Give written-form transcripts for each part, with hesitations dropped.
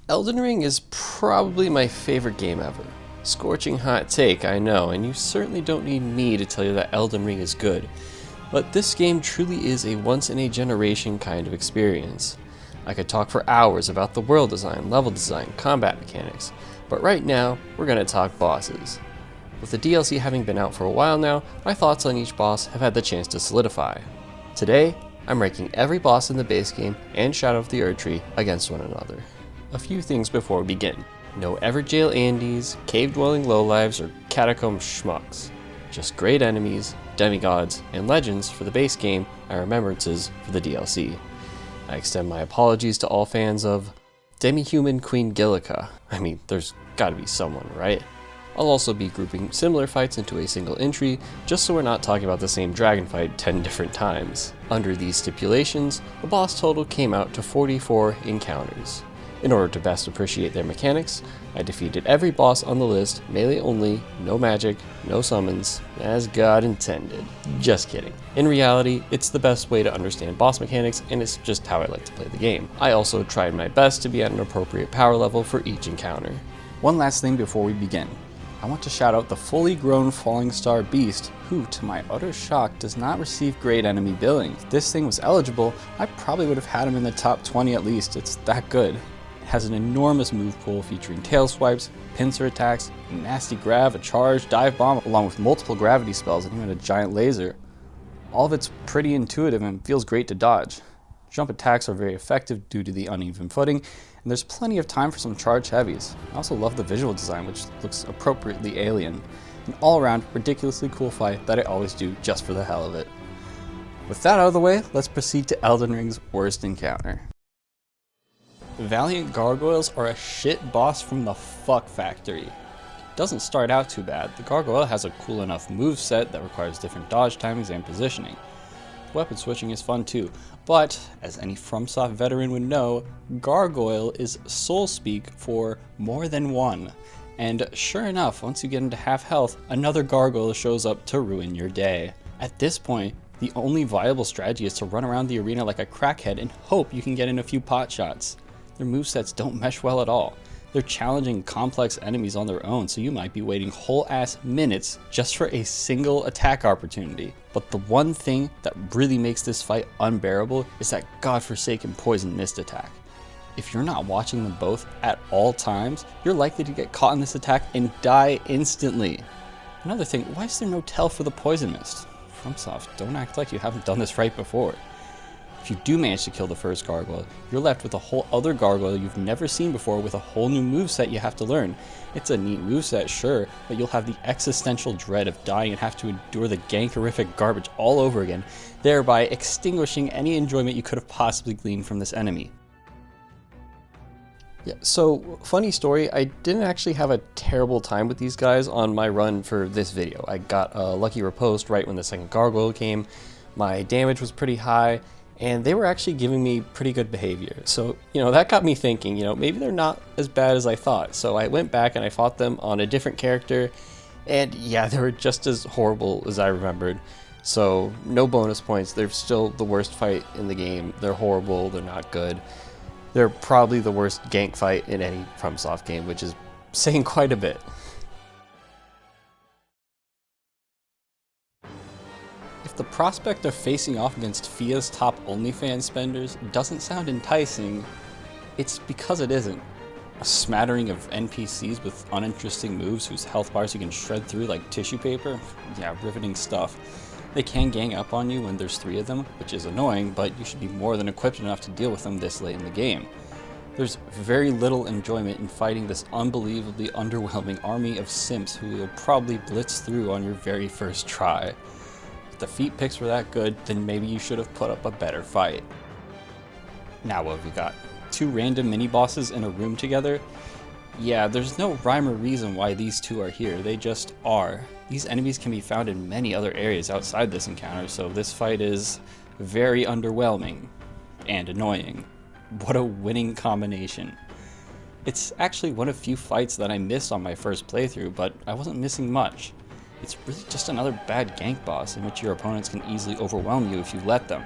Elden Ring is probably my favorite game ever. Scorching hot take, I know, and you certainly don't need me to tell you that Elden Ring is good. But this game truly is a once-in-a-generation kind of experience. I could talk for hours about the world design, level design, combat mechanics, but right now, we're going to talk bosses. With the DLC having been out for a while now, my thoughts on each boss have had the chance to solidify. Today, I'm ranking every boss in the base game and Shadow of the Erdtree against one another. A few things before we begin. No Everjail Andes, cave-dwelling lowlives, or catacomb schmucks. Just great enemies, demigods, and legends for the base game and remembrances for the DLC. I extend my apologies to all fans of Demi-Human Queen Gillica. I mean, there's gotta be someone, right? I'll also be grouping similar fights into a single entry, just so we're not talking about the same dragon fight 10 different times. Under these stipulations, the boss total came out to 44 encounters. In order to best appreciate their mechanics, I defeated every boss on the list, melee only, no magic, no summons, as God intended. Just kidding. In reality, it's the best way to understand boss mechanics, and it's just how I like to play the game. I also tried my best to be at an appropriate power level for each encounter. One last thing before we begin. I want to shout out the fully grown Falling Star Beast, who, to my utter shock, does not receive great enemy billing. If this thing was eligible, I probably would have had him in the top 20 at least. It's that good. Has an enormous move pool featuring tail swipes, pincer attacks, a nasty grab, a charge, dive bomb, along with multiple gravity spells and even a giant laser. All of it's pretty intuitive and feels great to dodge. Jump attacks are very effective due to the uneven footing, and there's plenty of time for some charge heavies. I also love the visual design, which looks appropriately alien. An all-around, ridiculously cool fight that I always do just for the hell of it. With that out of the way, let's proceed to Elden Ring's worst encounter. Valiant Gargoyles are a shit boss from the fuck factory. It doesn't start out too bad. The gargoyle has a cool enough moveset that requires different dodge timings and positioning. Weapon switching is fun too, but as any FromSoft veteran would know, gargoyle is soul speak for more than one. And sure enough, once you get into half health, another gargoyle shows up to ruin your day. At this point, the only viable strategy is to run around the arena like a crackhead and hope you can get in a few pot shots. Their movesets don't mesh well at all. They're challenging complex enemies on their own, so you might be waiting whole ass minutes just for a single attack opportunity. But the one thing that really makes this fight unbearable is that godforsaken poison mist attack. If you're not watching them both at all times, you're likely to get caught in this attack and die instantly. Another thing, why is there no tell for the poison mist? FromSoft, don't act like you haven't done this right before. If you do manage to kill the first gargoyle, you're left with a whole other gargoyle you've never seen before with a whole new moveset you have to learn. It's a neat moveset, sure, but you'll have the existential dread of dying and have to endure the gankerific garbage all over again, thereby extinguishing any enjoyment you could have possibly gleaned from this enemy. Yeah, so funny story, I didn't actually have a terrible time with these guys on my run for this video. I got a lucky riposte right when the second gargoyle came, my damage was pretty high, and they were actually giving me pretty good behavior. So, that got me thinking, maybe they're not as bad as I thought. So I went back and I fought them on a different character, and yeah, they were just as horrible as I remembered. So no bonus points, they're still the worst fight in the game. They're horrible, they're not good. They're probably the worst gank fight in any FromSoft game, which is saying quite a bit. If the prospect of facing off against FIA's top OnlyFans spenders doesn't sound enticing, it's because it isn't. A smattering of NPCs with uninteresting moves whose health bars you can shred through like tissue paper? Yeah, riveting stuff. They can gang up on you when there's 3 of them, which is annoying, but you should be more than equipped enough to deal with them this late in the game. There's very little enjoyment in fighting this unbelievably underwhelming army of simps who you'll probably blitz through on your very first try. If the feat picks were that good, then maybe you should have put up a better fight. Now what have we got? 2 random mini-bosses in a room together? Yeah, there's no rhyme or reason why these 2 are here, they just are. These enemies can be found in many other areas outside this encounter, so this fight is very underwhelming and annoying. What a winning combination. It's actually one of few fights that I missed on my first playthrough, but I wasn't missing much. It's really just another bad gank boss in which your opponents can easily overwhelm you if you let them.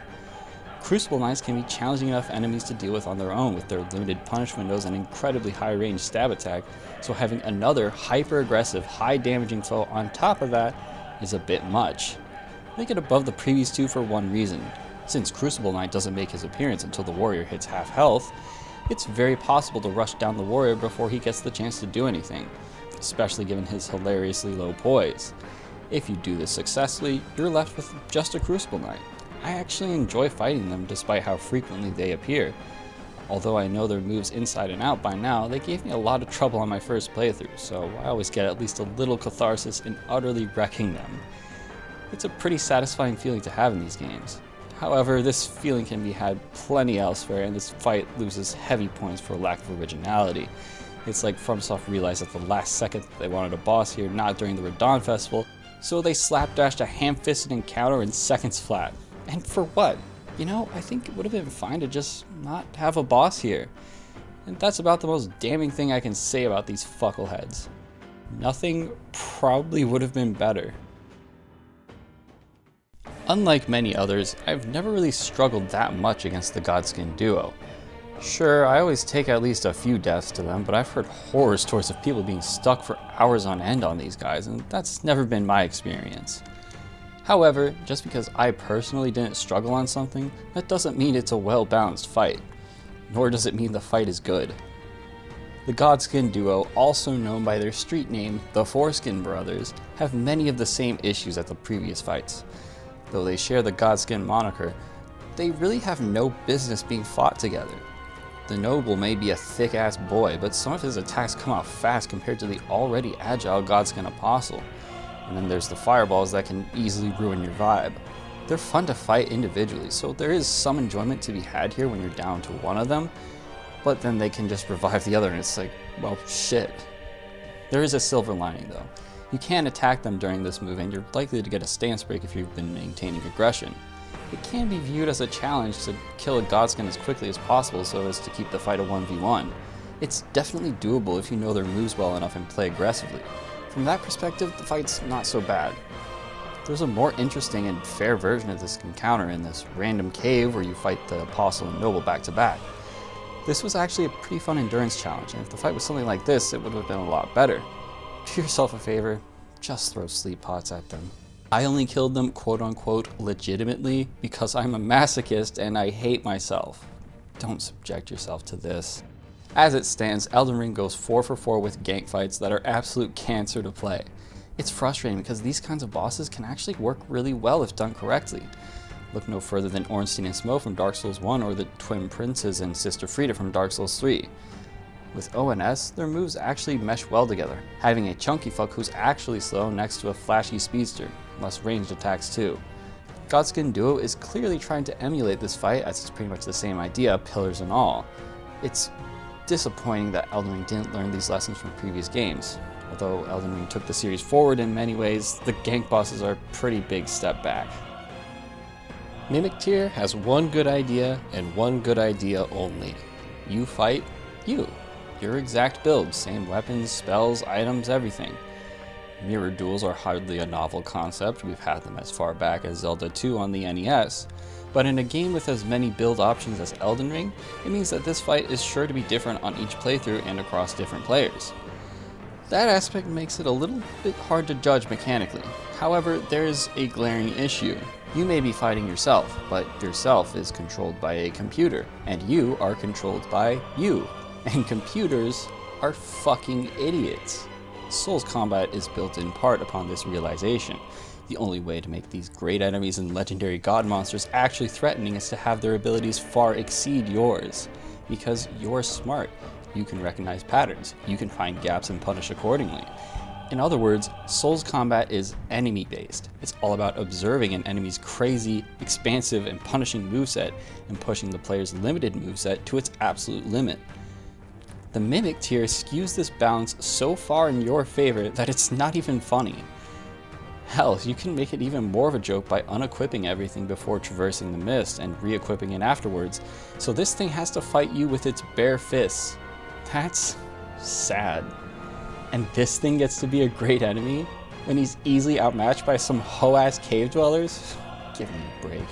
Crucible Knights can be challenging enough enemies to deal with on their own with their limited punish windows and incredibly high range stab attack, so having another hyper aggressive, high damaging foe on top of that is a bit much. Make it above the previous two for one reason. Since Crucible Knight doesn't make his appearance until the warrior hits half health, it's very possible to rush down the warrior before he gets the chance to do anything, especially given his hilariously low poise. If you do this successfully, you're left with just a Crucible Knight. I actually enjoy fighting them despite how frequently they appear. Although I know their moves inside and out by now, they gave me a lot of trouble on my first playthrough, so I always get at least a little catharsis in utterly wrecking them. It's a pretty satisfying feeling to have in these games. However, this feeling can be had plenty elsewhere, and this fight loses heavy points for lack of originality. It's like FromSoft realized at the last second that they wanted a boss here, not during the Radon Festival, so they slapdashed a ham-fisted encounter in seconds flat. And for what? You know, I think it would have been fine to just not have a boss here. And that's about the most damning thing I can say about these fuckleheads. Nothing probably would have been better. Unlike many others, I've never really struggled that much against the Godskin Duo. Sure, I always take at least a few deaths to them, but I've heard horror stories of people being stuck for hours on end on these guys, and that's never been my experience. However, just because I personally didn't struggle on something, that doesn't mean it's a well-balanced fight, nor does it mean the fight is good. The Godskin Duo, also known by their street name, the Foreskin Brothers, have many of the same issues as the previous fights. Though they share the Godskin moniker, they really have no business being fought together. The Noble may be a thick-ass boy, but some of his attacks come out fast compared to the already agile Godskin Apostle. And then there's the fireballs that can easily ruin your vibe. They're fun to fight individually, so there is some enjoyment to be had here when you're down to one of them, but then they can just revive the other and it's like, well, shit. There is a silver lining though. You can attack them during this move and you're likely to get a stance break if you've been maintaining aggression. It can be viewed as a challenge to kill a Godskin as quickly as possible so as to keep the fight a 1v1. It's definitely doable if you know their moves well enough and play aggressively. From that perspective, the fight's not so bad. There's a more interesting and fair version of this encounter in this random cave where you fight the Apostle and Noble back to back. This was actually a pretty fun endurance challenge, and if the fight was something like this, it would have been a lot better. Do yourself a favor, just throw sleep pots at them. I only killed them quote-unquote legitimately because I'm a masochist and I hate myself. Don't subject yourself to this. As it stands, Elden Ring goes 4 for 4 with gank fights that are absolute cancer to play. It's frustrating because these kinds of bosses can actually work really well if done correctly. Look no further than Ornstein and Smough from Dark Souls 1 or the Twin Princes and Sister Frieda from Dark Souls 3. With ONS, their moves actually mesh well together, having a chunky fuck who's actually slow next to a flashy speedster, less ranged attacks too. Godskin Duo is clearly trying to emulate this fight as it's pretty much the same idea, pillars and all. It's disappointing that Elden Ring didn't learn these lessons from previous games. Although Elden Ring took the series forward in many ways, the gank bosses are a pretty big step back. Mimic Tier has one good idea and one good idea only. You fight you. Your exact build, same weapons, spells, items, everything. Mirror duels are hardly a novel concept, we've had them as far back as Zelda 2 on the NES, but in a game with as many build options as Elden Ring, it means that this fight is sure to be different on each playthrough and across different players. That aspect makes it a little bit hard to judge mechanically. However, there is a glaring issue. You may be fighting yourself, but yourself is controlled by a computer, and you are controlled by you. And computers are fucking idiots. Souls combat is built in part upon this realization. The only way to make these great enemies and legendary god monsters actually threatening is to have their abilities far exceed yours. Because you're smart, you can recognize patterns, you can find gaps and punish accordingly. In other words, Souls combat is enemy based. It's all about observing an enemy's crazy, expansive, and punishing moveset and pushing the player's limited moveset to its absolute limit. The Mimic Tier skews this balance so far in your favor that it's not even funny. Hell, you can make it even more of a joke by unequipping everything before traversing the mist and re-equipping it afterwards, so this thing has to fight you with its bare fists. That's sad. And this thing gets to be a great enemy when he's easily outmatched by some hoe-ass cave dwellers? Give me a break.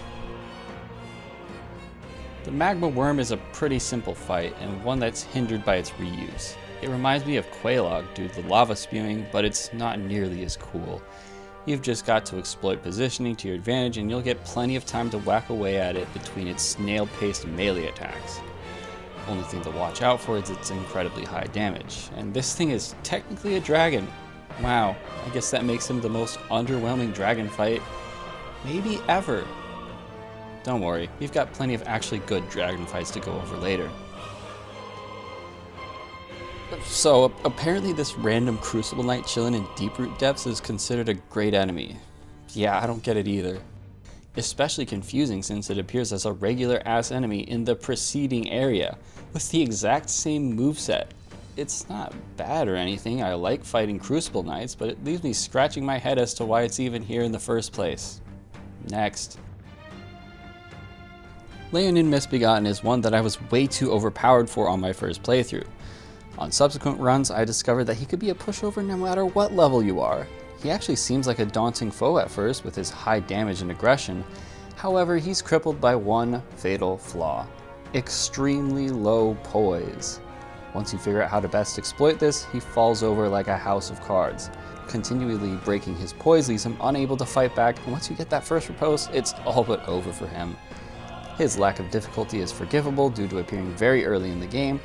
The Magma Wyrm is a pretty simple fight, and one that's hindered by its reuse. It reminds me of Quelaag due to the lava spewing, but it's not nearly as cool. You've just got to exploit positioning to your advantage, and you'll get plenty of time to whack away at it between its snail-paced melee attacks. Only thing to watch out for is its incredibly high damage, and this thing is technically a dragon. Wow, I guess that makes him the most underwhelming dragon fight maybe ever. Don't worry, we've got plenty of actually good dragon fights to go over later. So, apparently this random Crucible Knight chilling in Deeproot depths is considered a great enemy. Yeah, I don't get it either. Especially confusing since it appears as a regular ass enemy in the preceding area, with the exact same moveset. It's not bad or anything, I like fighting Crucible Knights, but it leaves me scratching my head as to why it's even here in the first place. Next. Leonine Misbegotten is one that I was way too overpowered for on my first playthrough. On subsequent runs, I discovered that he could be a pushover no matter what level you are. He actually seems like a daunting foe at first with his high damage and aggression. However, he's crippled by one fatal flaw: extremely low poise. Once you figure out how to best exploit this, he falls over like a house of cards. Continually breaking his poise leaves him unable to fight back, and once you get that first riposte, it's all but over for him. His lack of difficulty is forgivable due to appearing very early in the game,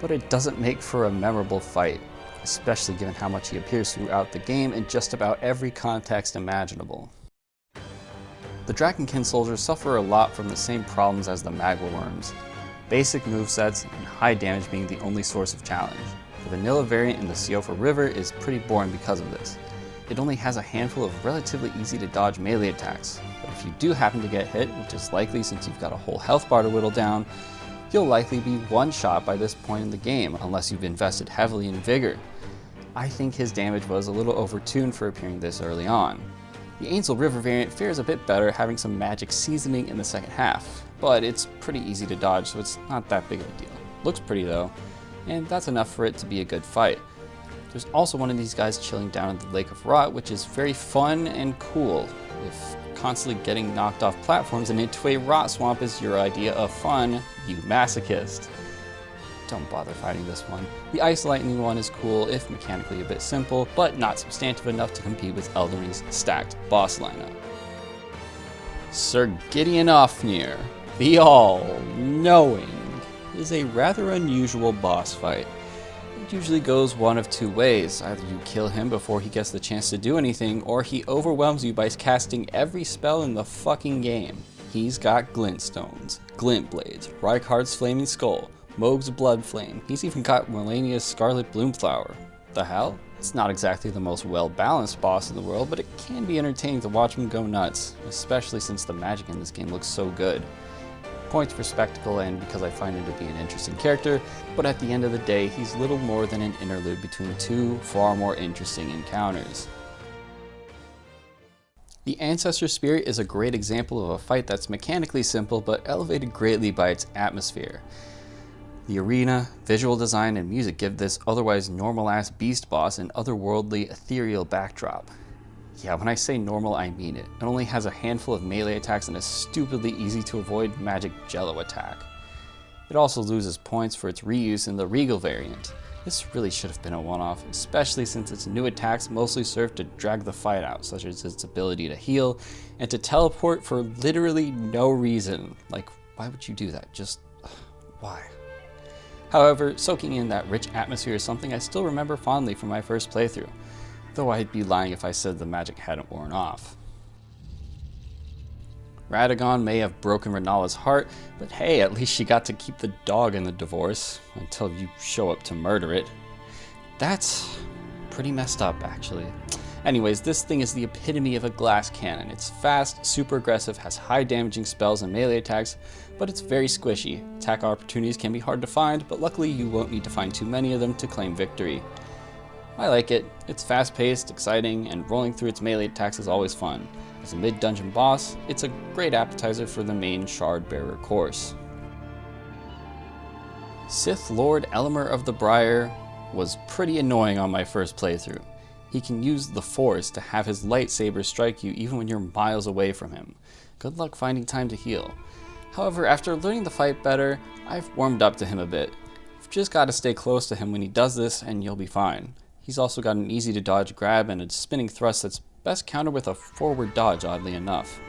but it doesn't make for a memorable fight, especially given how much he appears throughout the game in just about every context imaginable. The Dragonkin Soldiers suffer a lot from the same problems as the Magma Wyrms, basic movesets and high damage being the only source of challenge. The vanilla variant in the Siofra River is pretty boring because of this. It only has a handful of relatively easy to dodge melee attacks, but if you do happen to get hit, which is likely since you've got a whole health bar to whittle down, you'll likely be one-shot by this point in the game, unless you've invested heavily in vigor. I think his damage was a little overtuned for appearing this early on. The Ancestor River variant fares a bit better, having some magic seasoning in the second half, but it's pretty easy to dodge, so it's not that big of a deal. Looks pretty though, and that's enough for it to be a good fight. There's also one of these guys chilling down in the Lake of Rot, which is very fun and cool. If constantly getting knocked off platforms and into a rot swamp is your idea of fun, you masochist. Don't bother fighting this one. The Ice Lightning one is cool, if mechanically a bit simple, but not substantive enough to compete with Elden Ring's stacked boss lineup. Sir Gideon Ofnir, the All-Knowing, is a rather unusual boss fight. It usually goes one of two ways. Either you kill him before he gets the chance to do anything, or he overwhelms you by casting every spell in the fucking game. He's got Glintstones, Glint Blades, Rykard's Flaming Skull, Mohg's Blood Flame. He's even got Malenia's Scarlet Bloomflower. The hell? It's not exactly the most well-balanced boss in the world, but it can be entertaining to watch him go nuts, especially since the magic in this game looks so good. Points for spectacle and because I find him to be an interesting character, but at the end of the day, he's little more than an interlude between two far more interesting encounters. The Ancestor Spirit is a great example of a fight that's mechanically simple but elevated greatly by its atmosphere. The arena, visual design, and music give this otherwise normal-ass beast boss an otherworldly, ethereal backdrop. Yeah, when I say normal, I mean it. It only has a handful of melee attacks and a stupidly easy-to-avoid magic jello attack. It also loses points for its reuse in the Regal variant. This really should have been a one-off, especially since its new attacks mostly serve to drag the fight out, such as its ability to heal and to teleport for literally no reason. Like, why would you do that? Just, why? However, soaking in that rich atmosphere is something I still remember fondly from my first playthrough, though I'd be lying if I said the magic hadn't worn off. Radagon may have broken Rennala's heart, but hey, at least she got to keep the dog in the divorce, until you show up to murder it. That's pretty messed up, actually. Anyways, this thing is the epitome of a glass cannon. It's fast, super aggressive, has high damaging spells and melee attacks, but it's very squishy. Attack opportunities can be hard to find, but luckily you won't need to find too many of them to claim victory. I like it. It's fast-paced, exciting, and rolling through its melee attacks is always fun. As a mid-dungeon boss, it's a great appetizer for the main Shard-Bearer course. Sith Lord Elemer of the Briar was pretty annoying on my first playthrough. He can use the Force to have his lightsaber strike you even when you're miles away from him. Good luck finding time to heal. However, after learning the fight better, I've warmed up to him a bit. You've just got to stay close to him when he does this and you'll be fine. He's also got an easy to dodge grab and a spinning thrust that's best countered with a forward dodge, oddly enough.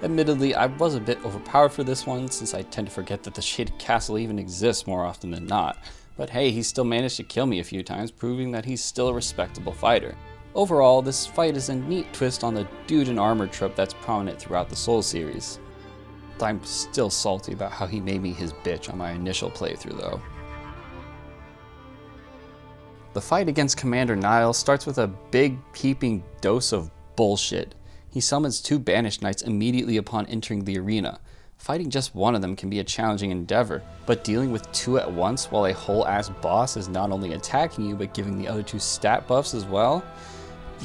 Admittedly, I was a bit overpowered for this one since I tend to forget that the shaded castle even exists more often than not. But hey, he still managed to kill me a few times, proving that he's still a respectable fighter. Overall, this fight is a neat twist on the dude in armor trope that's prominent throughout the Souls series. I'm still salty about how he made me his bitch on my initial playthrough though. The fight against Commander Niall starts with a big peeping dose of bullshit. He summons 2 banished knights immediately upon entering the arena. Fighting just one of them can be a challenging endeavor, but dealing with 2 at once while a whole ass boss is not only attacking you but giving the other 2 stat buffs as well?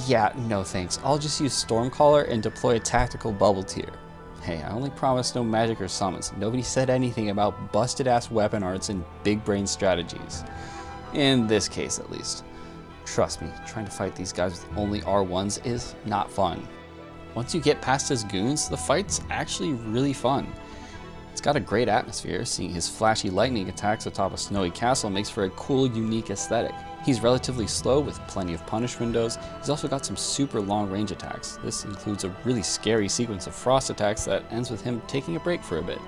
Yeah, no thanks. I'll just use Stormcaller and deploy a tactical bubble tier. Hey, I only promised no magic or summons. Nobody said anything about busted ass weapon arts and big brain strategies. In this case at least. Trust me, trying to fight these guys with only R1s is not fun. Once you get past his goons, the fight's actually really fun. It's got a great atmosphere, seeing his flashy lightning attacks atop a snowy castle makes for a cool, unique aesthetic. He's relatively slow with plenty of punish windows. He's also got some super long range attacks. This includes a really scary sequence of frost attacks that ends with him taking a break for a bit.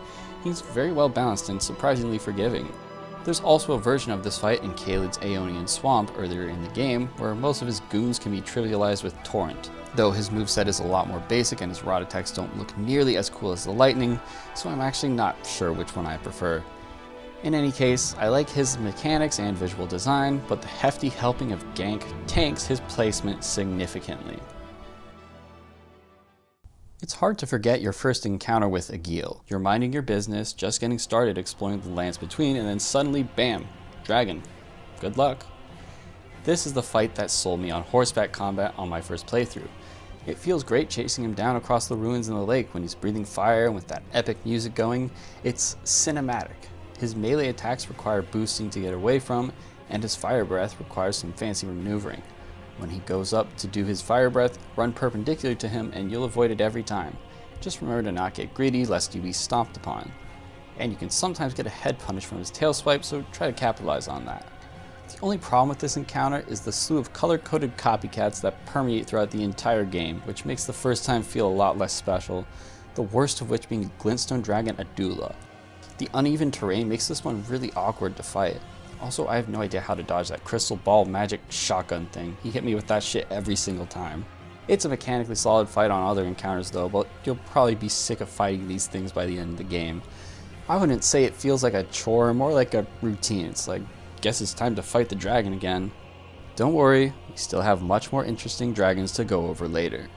He's very well balanced and surprisingly forgiving. There's also a version of this fight in Caelid's Aeonian Swamp earlier in the game, where most of his goons can be trivialized with Torrent, though his moveset is a lot more basic and his rod attacks don't look nearly as cool as the lightning, so I'm actually not sure which one I prefer. In any case, I like his mechanics and visual design, but the hefty helping of gank tanks his placement significantly. It's hard to forget your first encounter with Agheel. You're minding your business, just getting started exploring the lands between, and then suddenly, bam, dragon. Good luck. This is the fight that sold me on horseback combat on my first playthrough. It feels great chasing him down across the ruins in the lake when he's breathing fire and with that epic music going. It's cinematic. His melee attacks require boosting to get away from, and his fire breath requires some fancy maneuvering. When he goes up to do his fire breath, run perpendicular to him and you'll avoid it every time. Just remember to not get greedy lest you be stomped upon. And you can sometimes get a head punish from his tail swipe, so try to capitalize on that. The only problem with this encounter is the slew of color-coded copycats that permeate throughout the entire game, which makes the first time feel a lot less special, the worst of which being Glintstone Dragon Adula. The uneven terrain makes this one really awkward to fight. Also, I have no idea how to dodge that crystal ball magic shotgun thing. He hit me with that shit every single time. It's a mechanically solid fight on other encounters though, but you'll probably be sick of fighting these things by the end of the game. I wouldn't say it feels like a chore, more like a routine. It's like, guess it's time to fight the dragon again. Don't worry, we still have much more interesting dragons to go over later.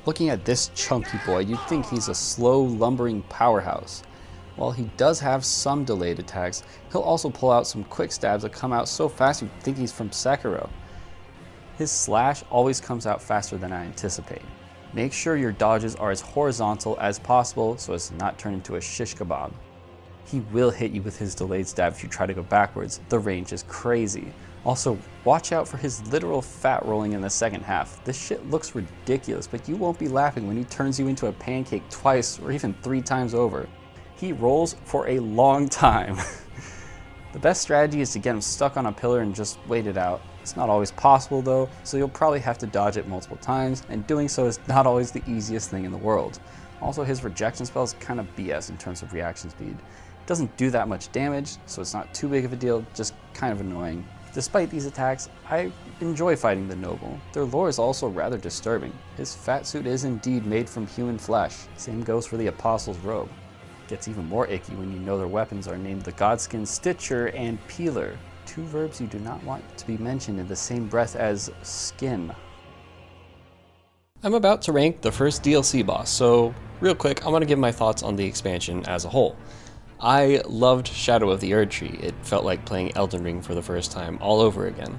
Looking at this chunky boy, you'd think he's a slow, lumbering powerhouse. While he does have some delayed attacks, he'll also pull out some quick stabs that come out so fast you'd think he's from Sekiro. His slash always comes out faster than I anticipate. Make sure your dodges are as horizontal as possible so as to not turn into a shish kebab. He will hit you with his delayed stab if you try to go backwards. The range is crazy. Also, watch out for his literal fat rolling in the second half. This shit looks ridiculous, but you won't be laughing when he turns you into a pancake twice or even 3 times over. He rolls for a long time. The best strategy is to get him stuck on a pillar and just wait it out. It's not always possible though, so you'll probably have to dodge it multiple times, and doing so is not always the easiest thing in the world. Also, his rejection spell is kind of BS in terms of reaction speed. It doesn't do that much damage, so it's not too big of a deal, just kind of annoying. Despite these attacks, I enjoy fighting the Noble. Their lore is also rather disturbing. His fat suit is indeed made from human flesh. Same goes for the Apostle's robe. Gets even more icky when you know their weapons are named the Godskin Stitcher and Peeler, 2 verbs you do not want to be mentioned in the same breath as skin. I'm about to rank the first DLC boss, so real quick, I want to give my thoughts on the expansion as a whole. I loved Shadow of the Erdtree. It felt like playing Elden Ring for the first time all over again.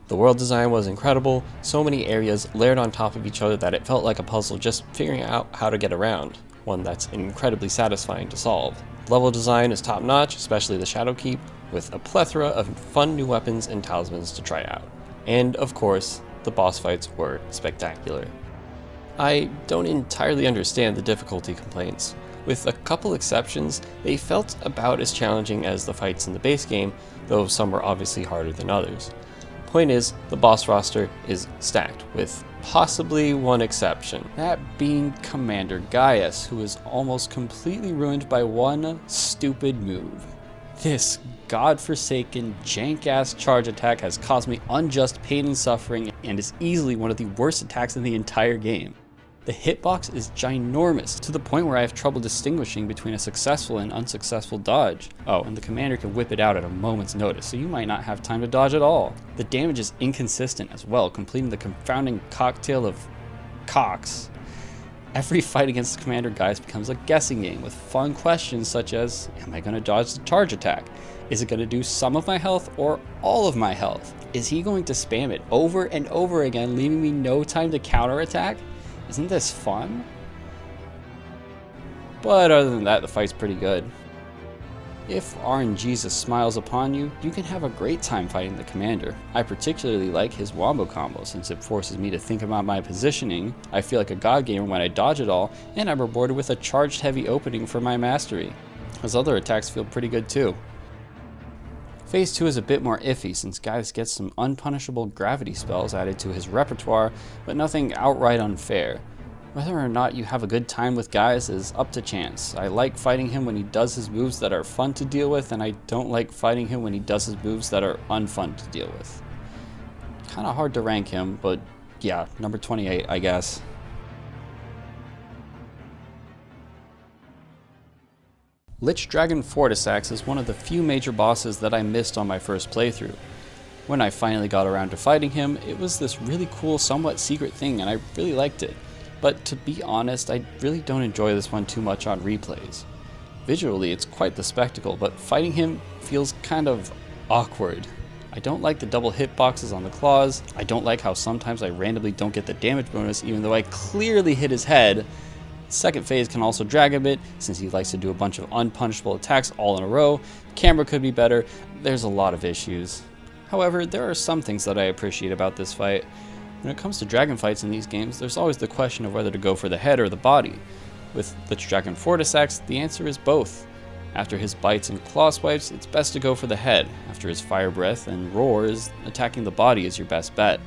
The world design was incredible, so many areas layered on top of each other that it felt like a puzzle just figuring out how to get around, one that's incredibly satisfying to solve. Level design is top notch, especially the Shadow Keep, with a plethora of fun new weapons and talismans to try out. And of course, the boss fights were spectacular. I don't entirely understand the difficulty complaints. With a couple exceptions, they felt about as challenging as the fights in the base game, though some were obviously harder than others. Point is, the boss roster is stacked, with possibly one exception. That being Commander Gaius, who is almost completely ruined by one stupid move. This godforsaken, jank-ass charge attack has caused me unjust pain and suffering and is easily one of the worst attacks in the entire game. The hitbox is ginormous, to the point where I have trouble distinguishing between a successful and unsuccessful dodge. Oh, and the commander can whip it out at a moment's notice, so you might not have time to dodge at all. The damage is inconsistent as well, completing the confounding cocktail of cocks. Every fight against Commander Gaius becomes a guessing game with fun questions such as, am I going to dodge the charge attack? Is it going to do some of my health or all of my health? Is he going to spam it over and over again, leaving me no time to counterattack? Isn't this fun? But other than that, the fight's pretty good. If RNGesus smiles upon you, you can have a great time fighting the commander. I particularly like his wombo combo since it forces me to think about my positioning. I feel like a god gamer when I dodge it all, and I'm rewarded with a charged heavy opening for my mastery. His other attacks feel pretty good too. Phase 2 is a bit more iffy since Gaius gets some unpunishable gravity spells added to his repertoire, but nothing outright unfair. Whether or not you have a good time with Gaius is up to chance. I like fighting him when he does his moves that are fun to deal with, and I don't like fighting him when he does his moves that are unfun to deal with. Kinda hard to rank him, but yeah, number 28, I guess. Lichdragon Fortissax is one of the few major bosses that I missed on my first playthrough. When I finally got around to fighting him, it was this really cool, somewhat secret thing, and I really liked it. But to be honest, I really don't enjoy this one too much on replays. Visually, it's quite the spectacle, but fighting him feels kind of awkward. I don't like the double hitboxes on the claws. I don't like how sometimes I randomly don't get the damage bonus even though I clearly hit his head. Second phase can also drag a bit since he likes to do a bunch of unpunishable attacks all in a row. Camera could be better. There's a lot of issues. However, there are some things that I appreciate about this fight. When it comes to dragon fights in these games, there's always the question of whether to go for the head or the body. With Lichdragon Fortissax, the answer is both. After his bites and claw swipes, it's best to go for the head. After his fire breath and roars, attacking the body is your best bet.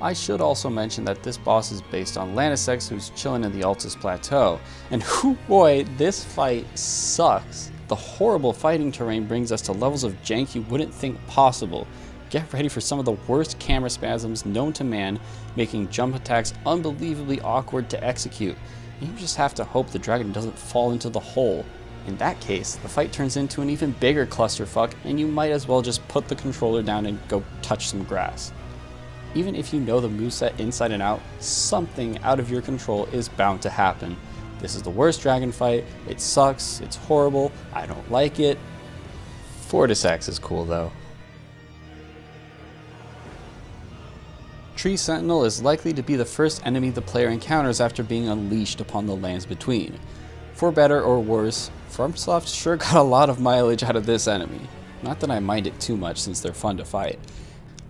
I should also mention that this boss is based on Lanisex, who's chilling in the Altus Plateau, and whoo boy, this fight sucks. The horrible fighting terrain brings us to levels of jank you wouldn't think possible. Get ready for some of the worst camera spasms known to man, making jump attacks unbelievably awkward to execute. You just have to hope the dragon doesn't fall into the hole. In that case, the fight turns into an even bigger clusterfuck, and you might as well just put the controller down and go touch some grass. Even if you know the moveset inside and out, something out of your control is bound to happen. This is the worst dragon fight, it sucks, it's horrible, I don't like it. Fortissax is cool though. Tree Sentinel is likely to be the first enemy the player encounters after being unleashed upon the lands between. For better or worse, FromSoft sure got a lot of mileage out of this enemy. Not that I mind it too much since they're fun to fight.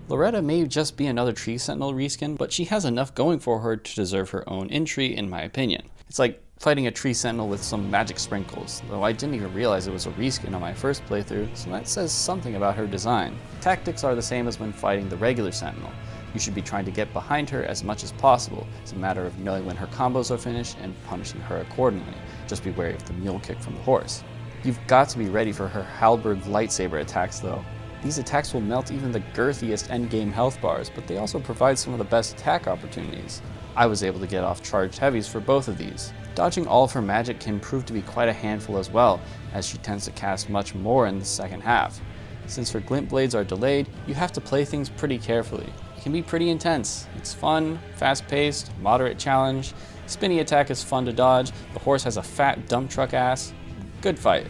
Loretta may just be another Tree Sentinel reskin, but she has enough going for her to deserve her own entry in my opinion. It's like fighting a Tree Sentinel with some magic sprinkles, though I didn't even realize it was a reskin on my first playthrough, so that says something about her design. Tactics are the same as when fighting the regular Sentinel. You should be trying to get behind her as much as possible. It's a matter of knowing when her combos are finished and punishing her accordingly. Just be wary of the mule kick from the horse. You've got to be ready for her halberd lightsaber attacks though. These attacks will melt even the girthiest endgame health bars, but they also provide some of the best attack opportunities. I was able to get off charged heavies for both of these. Dodging all of her magic can prove to be quite a handful as well, as she tends to cast much more in the second half. Since her glint blades are delayed, you have to play things pretty carefully. It can be pretty intense. It's fun, fast-paced, moderate challenge. Spinny attack is fun to dodge. The horse has a fat dump truck ass. Good fight.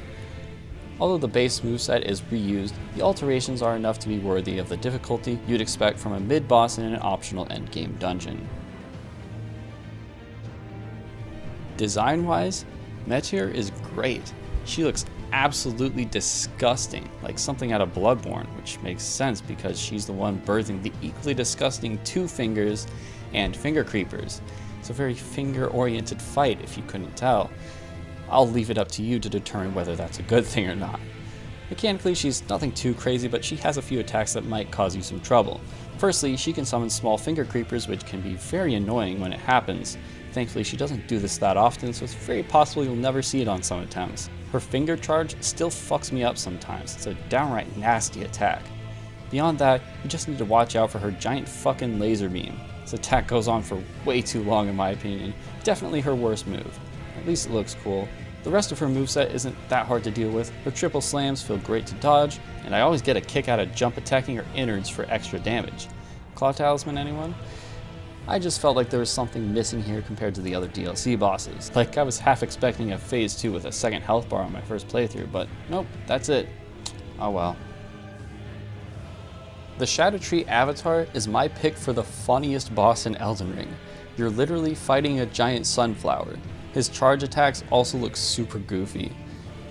Although the base moveset is reused, the alterations are enough to be worthy of the difficulty you'd expect from a mid-boss in an optional endgame dungeon. Design-wise, Metyr is great. She looks absolutely disgusting, like something out of Bloodborne, which makes sense because she's the one birthing the equally disgusting Two Fingers and Finger Creepers. It's a very finger-oriented fight if you couldn't tell. I'll leave it up to you to determine whether that's a good thing or not. Mechanically, she's nothing too crazy, but she has a few attacks that might cause you some trouble. Firstly, she can summon small finger creepers, which can be very annoying when it happens. Thankfully, she doesn't do this that often, so it's very possible you'll never see it on some attempts. Her finger charge still fucks me up sometimes. It's a downright nasty attack. Beyond that, you just need to watch out for her giant fucking laser beam. This attack goes on for way too long in my opinion. Definitely her worst move. At least it looks cool. The rest of her moveset isn't that hard to deal with. Her triple slams feel great to dodge, and I always get a kick out of jump attacking her innards for extra damage. Claw Talisman, anyone? I just felt like there was something missing here compared to the other DLC bosses. Like I was half expecting a phase 2 with a second health bar on my first playthrough, but nope, that's it. Oh well. The Scadutree Avatar is my pick for the funniest boss in Elden Ring. You're literally fighting a giant sunflower. His charge attacks also look super goofy.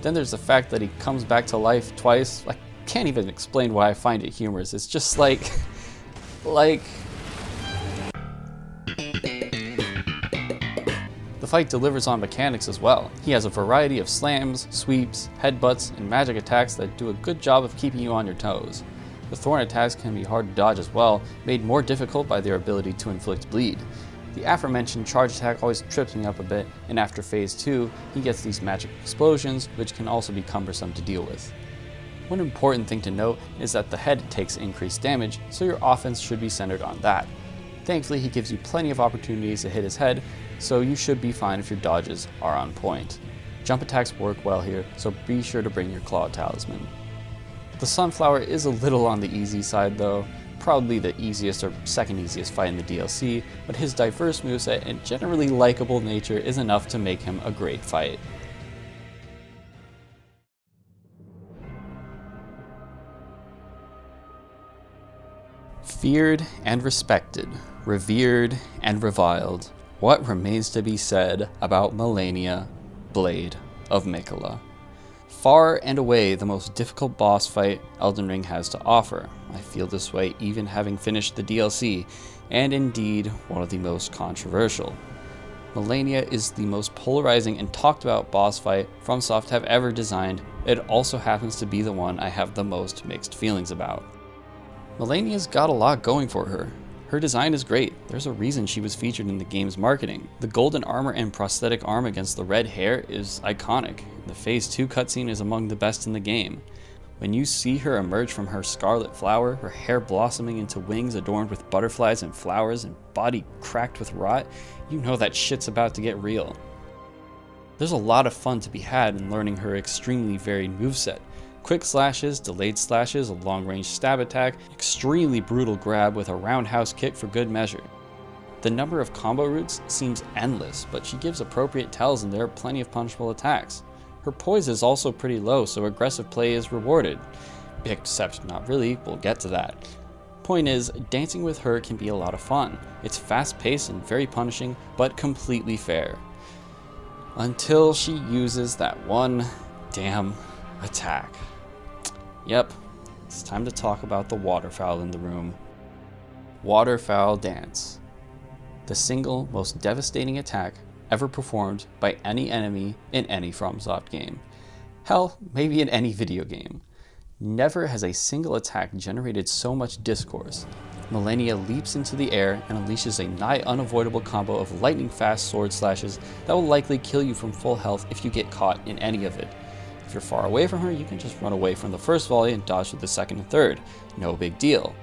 Then there's the fact that he comes back to life twice. I can't even explain why I find it humorous. It's just like... The fight delivers on mechanics as well. He has a variety of slams, sweeps, headbutts, and magic attacks that do a good job of keeping you on your toes. The thorn attacks can be hard to dodge as well, made more difficult by their ability to inflict bleed. The aforementioned charge attack always trips me up a bit, and after phase 2, he gets these magic explosions, which can also be cumbersome to deal with. One important thing to note is that the head takes increased damage, so your offense should be centered on that. Thankfully, he gives you plenty of opportunities to hit his head, so you should be fine if your dodges are on point. Jump attacks work well here, so be sure to bring your Claw Talisman. The Sunflower is a little on the easy side though, probably the easiest or second easiest fight in the DLC, but his diverse moveset and generally likable nature is enough to make him a great fight. Feared and respected, revered and reviled, what remains to be said about Malenia, Blade of Miquella? Far and away the most difficult boss fight Elden Ring has to offer. I feel this way even having finished the DLC, and indeed one of the most controversial. Malenia is the most polarizing and talked about boss fight FromSoft have ever designed. It also happens to be the one I have the most mixed feelings about. Malenia's got a lot going for her. Her design is great. There's a reason she was featured in the game's marketing. The golden armor and prosthetic arm against the red hair is iconic. The phase 2 cutscene is among the best in the game. When you see her emerge from her scarlet flower, her hair blossoming into wings adorned with butterflies and flowers and body cracked with rot, you know that shit's about to get real. There's a lot of fun to be had in learning her extremely varied moveset. Quick slashes, delayed slashes, a long-range stab attack, extremely brutal grab with a roundhouse kick for good measure. The number of combo routes seems endless, but she gives appropriate tells and there are plenty of punishable attacks. Her poise is also pretty low, so aggressive play is rewarded. Except not really, we'll get to that. Point is, dancing with her can be a lot of fun. It's fast-paced and very punishing, but completely fair. Until she uses that one damn attack. Yep, it's time to talk about the waterfowl in the room. Waterfowl Dance. The single most devastating attack ever performed by any enemy in any FromSoft game. Hell, maybe in any video game. Never has a single attack generated so much discourse. Malenia leaps into the air and unleashes a nigh unavoidable combo of lightning fast sword slashes that will likely kill you from full health if you get caught in any of it. If you're far away from her, you can just run away from the first volley and dodge with the second and third. No big deal.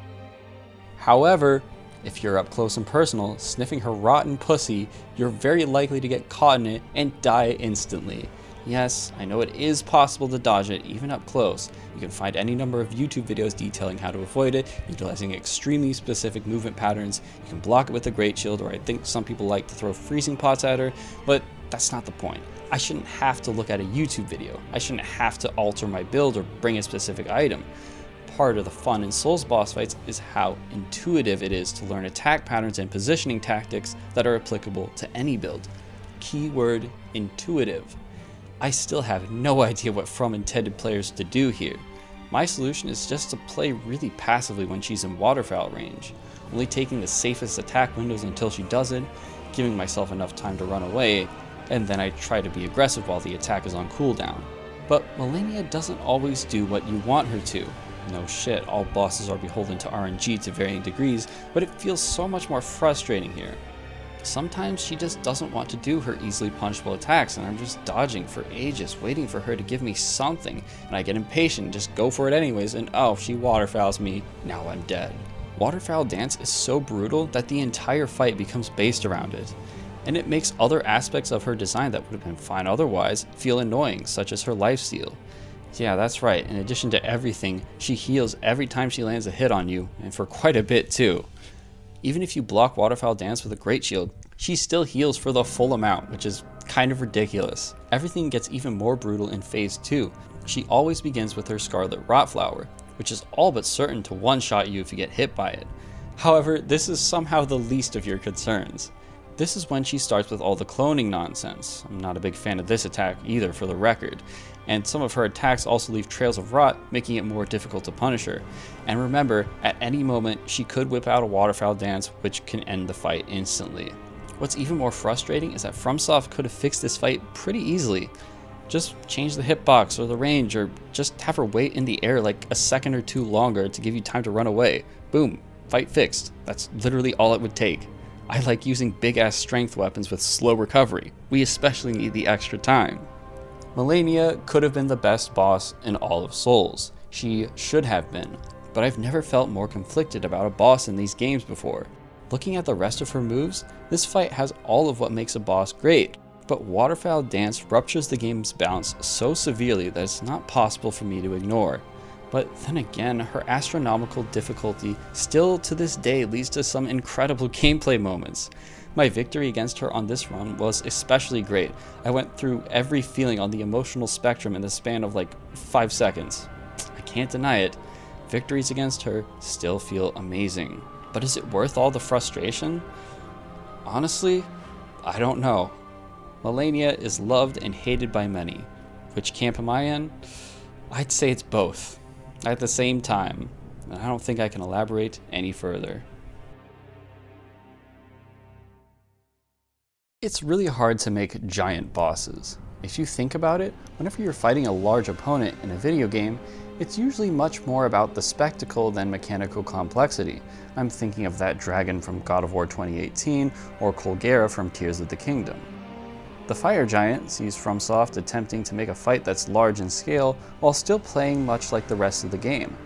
However, if you're up close and personal, sniffing her rotten pussy, you're very likely to get caught in it and die instantly. Yes, I know it is possible to dodge it, even up close. You can find any number of YouTube videos detailing how to avoid it, utilizing extremely specific movement patterns. You can block it with a Great Shield, or I think some people like to throw freezing pots at her, but that's not the point. I shouldn't have to look at a YouTube video. I shouldn't have to alter my build or bring a specific item. Part of the fun in Souls boss fights is how intuitive it is to learn attack patterns and positioning tactics that are applicable to any build. Keyword intuitive. I still have no idea what From intended players to do here. My solution is just to play really passively when she's in waterfowl range, only taking the safest attack windows until she does it, giving myself enough time to run away, and then I try to be aggressive while the attack is on cooldown. But Malenia doesn't always do what you want her to. No shit, all bosses are beholden to RNG to varying degrees, but it feels so much more frustrating here. Sometimes she just doesn't want to do her easily punishable attacks, and I'm just dodging for ages, waiting for her to give me something, and I get impatient and just go for it anyways, and oh, she waterfowls me, now I'm dead. Waterfowl Dance is so brutal that the entire fight becomes based around it, and it makes other aspects of her design that would have been fine otherwise feel annoying, such as her lifesteal. Yeah, that's right, in addition to everything, she heals every time she lands a hit on you, and for quite a bit too. Even if you block Waterfowl Dance with a Great Shield, she still heals for the full amount, which is kind of ridiculous. Everything gets even more brutal in Phase 2. She always begins with her Scarlet Rotflower, which is all but certain to one-shot you if you get hit by it. However, this is somehow the least of your concerns. This is when she starts with all the cloning nonsense. I'm not a big fan of this attack either, for the record. And some of her attacks also leave trails of rot, making it more difficult to punish her. And remember, at any moment, she could whip out a Waterfowl Dance, which can end the fight instantly. What's even more frustrating is that FromSoft could have fixed this fight pretty easily. Just change the hitbox or the range, or just have her wait in the air like a second or two longer to give you time to run away. Boom, fight fixed. That's literally all it would take. I like using big ass strength weapons with slow recovery. We especially need the extra time. Malenia could have been the best boss in all of Souls. She should have been, but I've never felt more conflicted about a boss in these games before. Looking at the rest of her moves, this fight has all of what makes a boss great, but Waterfowl Dance ruptures the game's balance so severely that it's not possible for me to ignore. But then again, her astronomical difficulty still to this day leads to some incredible gameplay moments. My victory against her on this run was especially great. I went through every feeling on the emotional spectrum in the span of like 5 seconds. I can't deny it. Victories against her still feel amazing. But is it worth all the frustration? Honestly, I don't know. Malenia is loved and hated by many. Which camp am I in? I'd say it's both. At the same time, and I don't think I can elaborate any further. It's really hard to make giant bosses. If you think about it, whenever you're fighting a large opponent in a video game, it's usually much more about the spectacle than mechanical complexity. I'm thinking of that dragon from God of War 2018 or Colgera from Tears of the Kingdom. The Fire Giant sees FromSoft attempting to make a fight that's large in scale while still playing much like the rest of the game.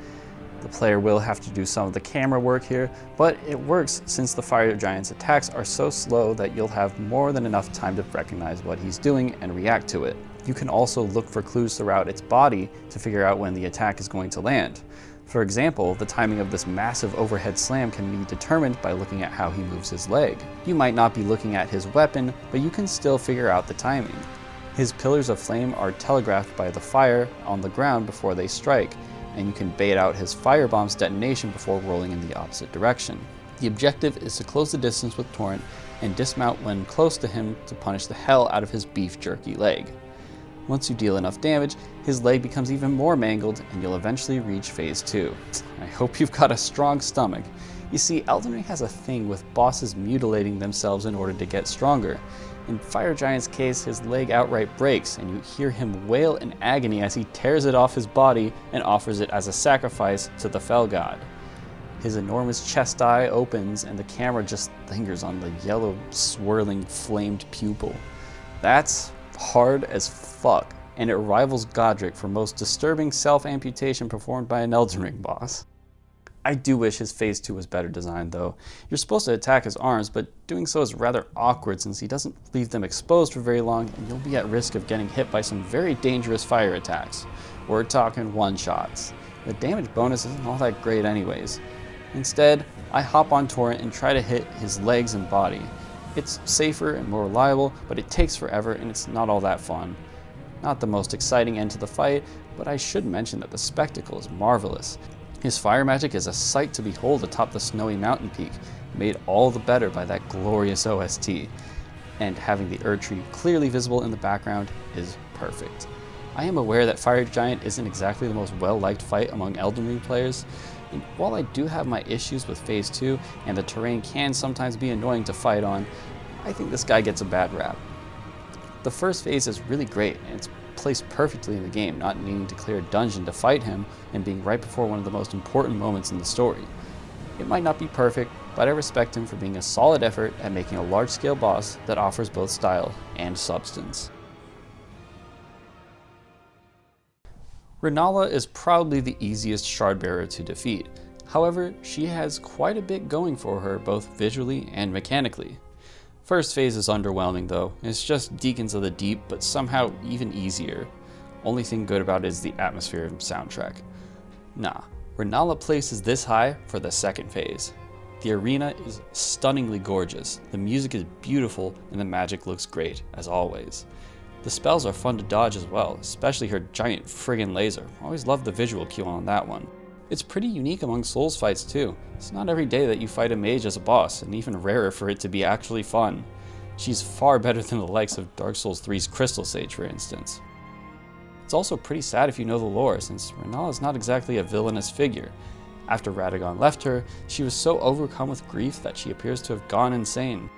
The player will have to do some of the camera work here, but it works since the Fire Giant's attacks are so slow that you'll have more than enough time to recognize what he's doing and react to it. You can also look for clues throughout its body to figure out when the attack is going to land. For example, the timing of this massive overhead slam can be determined by looking at how he moves his leg. You might not be looking at his weapon, but you can still figure out the timing. His pillars of flame are telegraphed by the fire on the ground before they strike, and you can bait out his firebomb's detonation before rolling in the opposite direction. The objective is to close the distance with Torrent and dismount when close to him to punish the hell out of his beef jerky leg. Once you deal enough damage, his leg becomes even more mangled and you'll eventually reach Phase 2. I hope you've got a strong stomach. You see, Elden Ring has a thing with bosses mutilating themselves in order to get stronger. In Fire Giant's case, his leg outright breaks, and you hear him wail in agony as he tears it off his body and offers it as a sacrifice to the Fell God. His enormous chest eye opens, and the camera just lingers on the yellow, swirling, flamed pupil. That's hard as fuck, and it rivals Godric for most disturbing self-amputation performed by an Elden Ring boss. I do wish his Phase 2 was better designed though. You're supposed to attack his arms, but doing so is rather awkward since he doesn't leave them exposed for very long and you'll be at risk of getting hit by some very dangerous fire attacks. We're talking one-shots. The damage bonus isn't all that great anyways. Instead, I hop on Torrent and try to hit his legs and body. It's safer and more reliable, but it takes forever and it's not all that fun. Not the most exciting end to the fight, but I should mention that the spectacle is marvelous. His fire magic is a sight to behold atop the snowy mountain peak, made all the better by that glorious OST. And having the Erdtree clearly visible in the background is perfect. I am aware that Fire Giant isn't exactly the most well-liked fight among Elden Ring players, and while I do have my issues with Phase 2, and the terrain can sometimes be annoying to fight on, I think this guy gets a bad rap. The first phase is really great, and it's placed perfectly in the game, not needing to clear a dungeon to fight him and being right before one of the most important moments in the story. It might not be perfect, but I respect him for being a solid effort at making a large-scale boss that offers both style and substance. Rennala is probably the easiest Shardbearer to defeat. However, she has quite a bit going for her both visually and mechanically. First phase is underwhelming though. It's just Deacons of the Deep, but somehow even easier. Only thing good about it is the atmosphere and soundtrack. Nah, Rennala places this high for the second phase. The arena is stunningly gorgeous, the music is beautiful, and the magic looks great, as always. The spells are fun to dodge as well, especially her giant friggin' laser. Always love the visual cue on that one. It's pretty unique among Souls fights too. It's not every day that you fight a mage as a boss, and even rarer for it to be actually fun. She's far better than the likes of Dark Souls 3's Crystal Sage, for instance. It's also pretty sad if you know the lore, since Rennala is not exactly a villainous figure. After Radagon left her, she was so overcome with grief that she appears to have gone insane.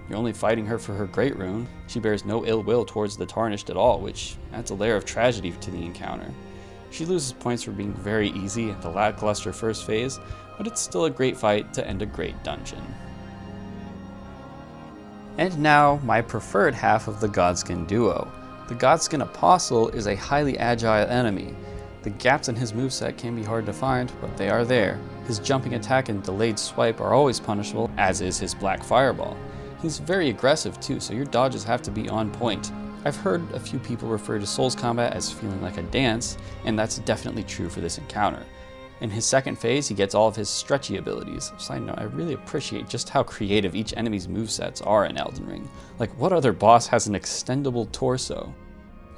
You're only fighting her for her Great Rune. She bears no ill will towards the Tarnished at all, which adds a layer of tragedy to the encounter. She loses points for being very easy at the lackluster first phase, but it's still a great fight to end a great dungeon. And now, my preferred half of the Godskin Duo. The Godskin Apostle is a highly agile enemy. The gaps in his moveset can be hard to find, but they are there. His jumping attack and delayed swipe are always punishable, as is his Black Fireball. He's very aggressive too, so your dodges have to be on point. I've heard a few people refer to Souls combat as feeling like a dance, and that's definitely true for this encounter. In his second phase, he gets all of his stretchy abilities. Side note, I really appreciate just how creative each enemy's movesets are in Elden Ring. Like, what other boss has an extendable torso?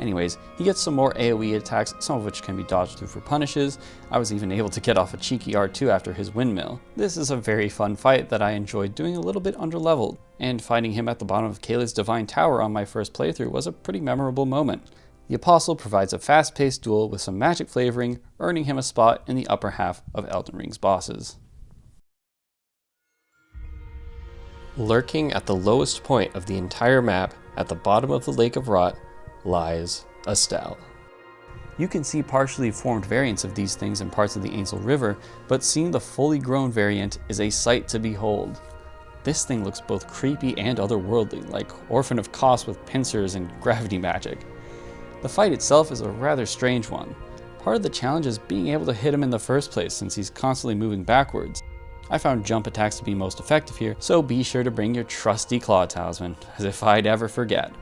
Anyways, he gets some more AoE attacks, some of which can be dodged through for punishes. I was even able to get off a cheeky R2 after his windmill. This is a very fun fight that I enjoyed doing a little bit underleveled, and finding him at the bottom of Kayla's Divine Tower on my first playthrough was a pretty memorable moment. The Apostle provides a fast-paced duel with some magic flavoring, earning him a spot in the upper half of Elden Ring's bosses. Lurking at the lowest point of the entire map, at the bottom of the Lake of Rot, lies Astel. You can see partially formed variants of these things in parts of the Ancient River, but seeing the fully grown variant is a sight to behold. This thing looks both creepy and otherworldly, like Orphan of Kos with pincers and gravity magic. The fight itself is a rather strange one. Part of the challenge is being able to hit him in the first place, since he's constantly moving backwards. I found jump attacks to be most effective here, so be sure to bring your trusty claw talisman, as if I'd ever forget.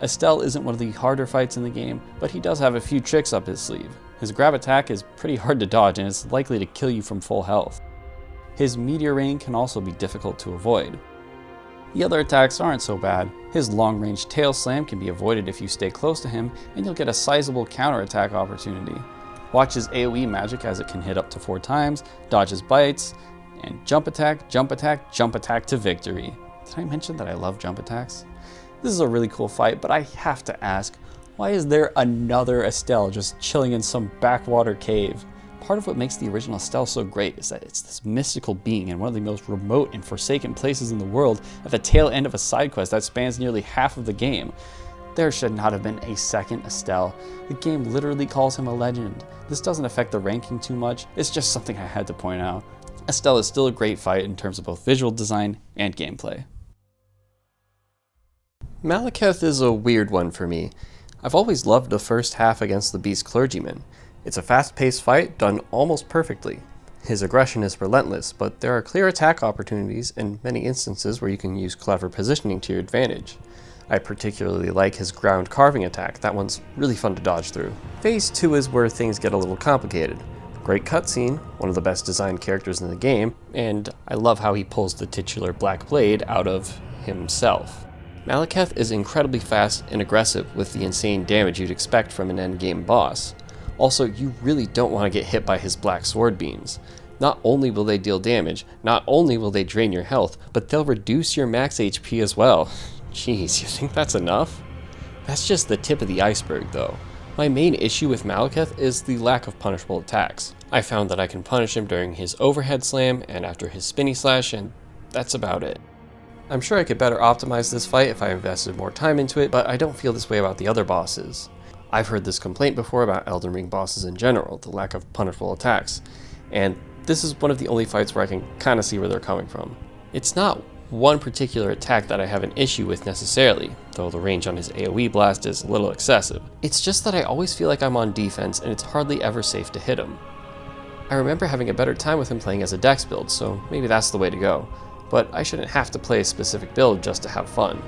Astel isn't one of the harder fights in the game, but he does have a few tricks up his sleeve. His grab attack is pretty hard to dodge, and it's likely to kill you from full health. His Meteor Rain can also be difficult to avoid. The other attacks aren't so bad. His long-range Tail Slam can be avoided if you stay close to him, and you'll get a sizable counterattack opportunity. Watch his AoE magic as it can hit up to 4 times, dodge his bites, and jump attack, jump attack, jump attack to victory. Did I mention that I love jump attacks? This is a really cool fight, but I have to ask, why is there another Astel just chilling in some backwater cave? Part of what makes the original Astel so great is that it's this mystical being in one of the most remote and forsaken places in the world at the tail end of a side quest that spans nearly half of the game. There should not have been a second Astel. The game literally calls him a legend. This doesn't affect the ranking too much, it's just something I had to point out. Astel is still a great fight in terms of both visual design and gameplay. Maliketh is a weird one for me. I've always loved the first half against the Beast Clergyman. It's a fast-paced fight done almost perfectly. His aggression is relentless, but there are clear attack opportunities and many instances where you can use clever positioning to your advantage. I particularly like his ground carving attack. That one's really fun to dodge through. Phase 2 is where things get a little complicated. Great cutscene, one of the best designed characters in the game, and I love how he pulls the titular Black Blade out of himself. Maliketh is incredibly fast and aggressive with the insane damage you'd expect from an endgame boss. Also, you really don't want to get hit by his black sword beams. Not only will they deal damage, not only will they drain your health, but they'll reduce your max HP as well. Jeez, you think that's enough? That's just the tip of the iceberg though. My main issue with Maliketh is the lack of punishable attacks. I found that I can punish him during his overhead slam and after his spinny slash, and that's about it. I'm sure I could better optimize this fight if I invested more time into it, but I don't feel this way about the other bosses. I've heard this complaint before about Elden Ring bosses in general, the lack of punishable attacks, and this is one of the only fights where I can kind of see where they're coming from. It's not one particular attack that I have an issue with necessarily, though the range on his AoE blast is a little excessive. It's just that I always feel like I'm on defense and it's hardly ever safe to hit him. I remember having a better time with him playing as a dex build, so maybe that's the way to go, but I shouldn't have to play a specific build just to have fun.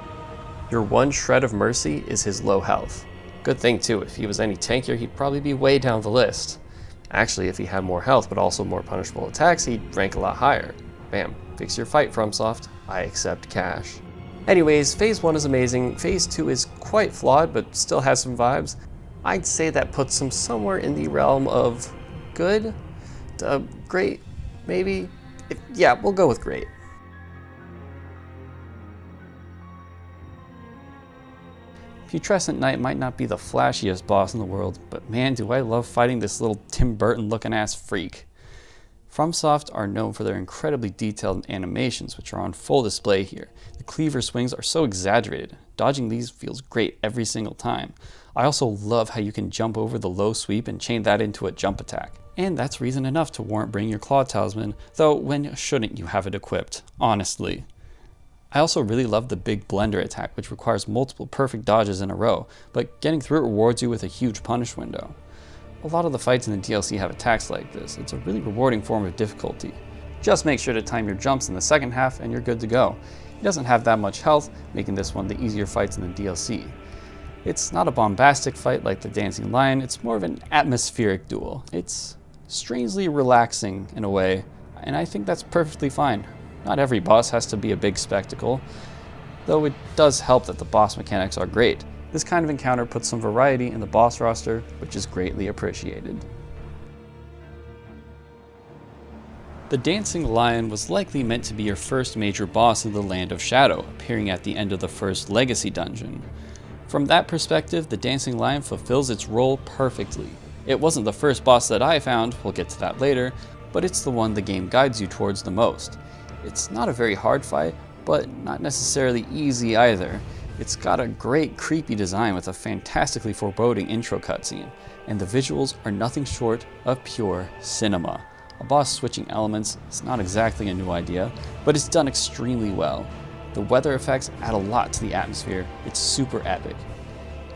Your one shred of mercy is his low health. Good thing too, if he was any tankier he'd probably be way down the list. Actually, if he had more health but also more punishable attacks, he'd rank a lot higher. Bam, fix your fight, FromSoft. I accept cash. Anyways, Phase 1 is amazing, Phase 2 is quite flawed but still has some vibes. I'd say that puts him somewhere in the realm of good? Great? Maybe? Yeah, we'll go with great. Putrescent Knight might not be the flashiest boss in the world, but man do I love fighting this little Tim Burton looking ass freak. FromSoft are known for their incredibly detailed animations, which are on full display here. The cleaver swings are so exaggerated. Dodging these feels great every single time. I also love how you can jump over the low sweep and chain that into a jump attack. And that's reason enough to warrant bringing your Claw Talisman, though when shouldn't you have it equipped, honestly. I also really love the big blender attack, which requires multiple perfect dodges in a row, but getting through it rewards you with a huge punish window. A lot of the fights in the DLC have attacks like this. It's a really rewarding form of difficulty. Just make sure to time your jumps in the second half and you're good to go. He doesn't have that much health, making this one of the easier fights in the DLC. It's not a bombastic fight like the Dancing Lion, it's more of an atmospheric duel. It's strangely relaxing in a way, and I think that's perfectly fine. Not every boss has to be a big spectacle, though it does help that the boss mechanics are great. This kind of encounter puts some variety in the boss roster, which is greatly appreciated. The Dancing Lion was likely meant to be your first major boss in the Land of Shadow, appearing at the end of the first Legacy dungeon. From that perspective, the Dancing Lion fulfills its role perfectly. It wasn't the first boss that I found, we'll get to that later, but it's the one the game guides you towards the most. It's not a very hard fight, but not necessarily easy either. It's got a great creepy design with a fantastically foreboding intro cutscene, and the visuals are nothing short of pure cinema. A boss switching elements is not exactly a new idea, but it's done extremely well. The weather effects add a lot to the atmosphere, it's super epic.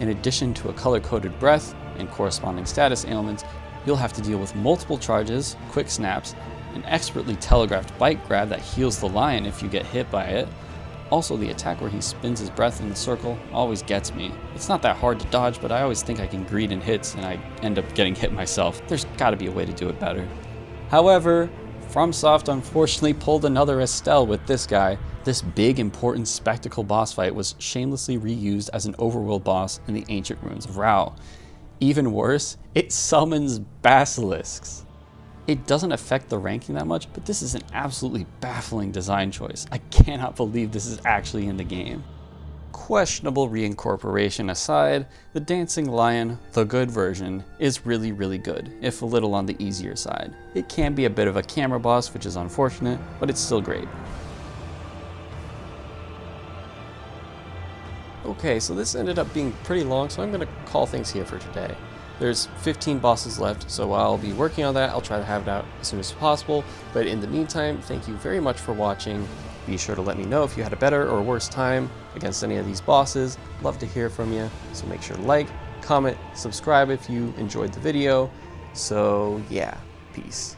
In addition to a color-coded breath and corresponding status ailments, you'll have to deal with multiple charges, quick snaps, an expertly telegraphed bite grab that heals the lion if you get hit by it. Also, the attack where he spins his breath in the circle always gets me. It's not that hard to dodge, but I always think I can greed in hits and I end up getting hit myself. There's gotta be a way to do it better. However, FromSoft unfortunately pulled another Astel with this guy. This big important spectacle boss fight was shamelessly reused as an overworld boss in the ancient ruins of Rao. Even worse, it summons basilisks. It doesn't affect the ranking that much, but this is an absolutely baffling design choice. I cannot believe this is actually in the game. Questionable reincorporation aside, the Dancing Lion, the good version, is really good, if a little on the easier side. It can be a bit of a camera boss, which is unfortunate, but it's still great. Okay, so this ended up being pretty long, so I'm going to call things here for today. There's 15 bosses left, so I'll be working on that. I'll try to have it out as soon as possible, but in the meantime, thank you very much for watching. Be sure to let me know if you had a better or worse time against any of these bosses. Love to hear from you, so make sure to like, comment, subscribe if you enjoyed the video. So yeah, peace.